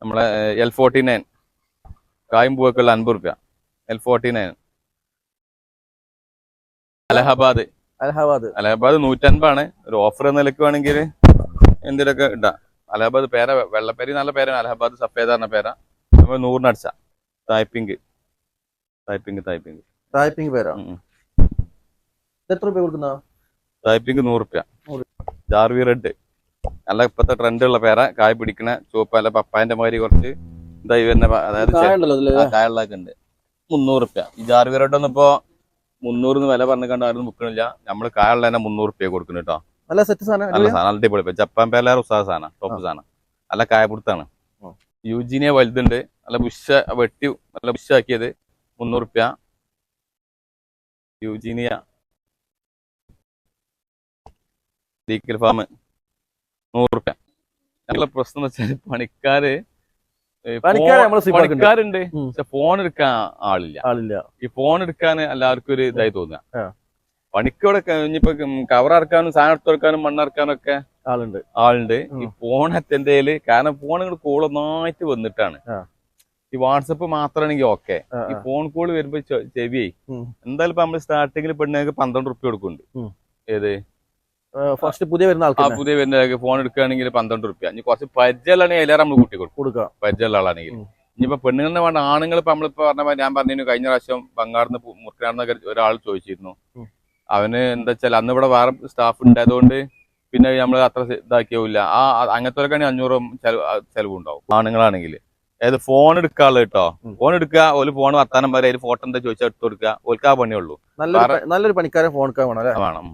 നമ്മളെ L49 കായും പൂവൊക്കെയുള്ള 50 റുപ്യ. L49 അലഹബാദ് 150 ഒരു ഓഫർ നിലക്ക് വേണമെങ്കിൽ എന്തിനൊക്കെ ഇടാം. അലഹബാദ് പേര വെള്ളപ്പേരി നല്ല പേരാണ്. അലഹബാദ് സഫേദ പറഞ്ഞ പേരാ. നമ്മൾ 100 അടിച്ച തായ്പിങ് പേരാ. എത്ര രൂപ കൊടുക്കുന്ന തായ്പിങ്? 100 റുപ്യ. ജാർവി റെഡ് നല്ല ഇപ്പത്തെ ട്രെൻഡ് ഉള്ള പേര. കായ് പിടിക്കണ ചുവപ്പ് അല്ല പപ്പായന്റെ മാതിരി കുറച്ച് ഇതായി വരുന്ന, അതായത് കായുള്ളതൊക്കെ ഉണ്ട്. 300 റുപ്യ. ഈ ജാർവി റെഡ് ഒന്നും ഇപ്പൊ 300 വില പറഞ്ഞു കണ്ടാരും വിൽക്കണില്ല. നമ്മള് കായുള്ള തന്നെ 300 റുപ്യ കൊടുക്കുന്നു കേട്ടോ. നല്ല സെറ്റ് സാധനം, നല്ല സാധനം, അടിപൊളി. ജപ്പാൻ പേല ഉത്സാഹ സാധനം, ടോപ്പ് സാധനം, നല്ല കായപിടുത്താണ്. യൂജീനിയ വലുതുണ്ട്, നല്ല ബുഷ വെട്ടി നല്ല ബുഷാക്കിയത്. 300 റുപ്യ. യൂജീനിയ ഡീക്കൽ ഫാം 100 റുപ്യ. ഞങ്ങളെ പ്രശ്നം എന്ന് വെച്ചാൽ പണിക്കാരുണ്ട്, പക്ഷെ ഫോൺ എടുക്കാൻ ആളില്ല. ഈ ഫോൺ എടുക്കാൻ എല്ലാവർക്കും ഒരു ഇതായി തോന്നുക. പണിക്കോടെ ഇനിയിപ്പോ കവർ ഇറക്കാനും സാധനം എടുത്ത് വെക്കാനും മണ്ണിറക്കാനും ഒക്കെ ആളുണ്ട്. ഈ ഫോൺ എത്തേണ്ടേല്, കാരണം ഫോൺ ഇങ്ങോട്ട് കോൾ ഒന്നായിട്ട് വന്നിട്ടാണ്. ഈ വാട്സപ്പ് മാത്രമാണെങ്കിൽ ഓക്കെ. ഈ ഫോൺ കോൾ വരുമ്പോ ചെവിയായി. എന്തായാലും ഇപ്പൊ നമ്മള് സ്റ്റാർട്ടിങ്ങിൽ പെണ്ണുങ്ങൾക്ക് 12 റുപ്യ കൊടുക്കുന്നുണ്ട്. ഏത് പുതിയ വരുന്ന ഫോൺ എടുക്കുകയാണെങ്കിൽ 12 റുപ്യ. ഇനി കുറച്ച് പരിചയമുള്ളതാണെങ്കിൽ എല്ലാവരും നമ്മൾ കൂട്ടി കൊടുക്കുക. പരിചയമുള്ള ആളാണെങ്കിൽ. ഇനിയിപ്പോ പെണ്ണുങ്ങളുടെ വേണ്ട ആണുങ്ങൾ ഇപ്പൊ നമ്മളിപ്പോ പറഞ്ഞ ഞാൻ പറഞ്ഞു കഴിഞ്ഞ പ്രാവശ്യം ബംഗാളിന്ന് മുറിക്കാണെന്നൊക്കെ ഒരാൾ ചോദിച്ചിരുന്നു. അവന് എന്താ വെച്ചാൽ അന്ന് ഇവിടെ വേറെ സ്റ്റാഫ് ഉണ്ടായതുകൊണ്ട് പിന്നെ നമ്മൾ അത്ര ഇതാക്കിയില്ല. അങ്ങനത്തെ 500 ചെലവുണ്ടാവും ആണുങ്ങളാണെങ്കിൽ. അതായത് ഫോൺ എടുക്കാനുള്ളത് കേട്ടോ. ഫോൺ എടുക്കുക, ഒരു ഫോൺ വർത്താനം വരെ അതിൽ ഫോട്ടോ എന്താ ചോദിച്ചാൽ എടുത്തു കൊടുക്കുക. ഓൽക്ക് ആ പണിയുള്ളൂ. നല്ലൊരു പണിക്കാരൻ ഫോൺ വേണം.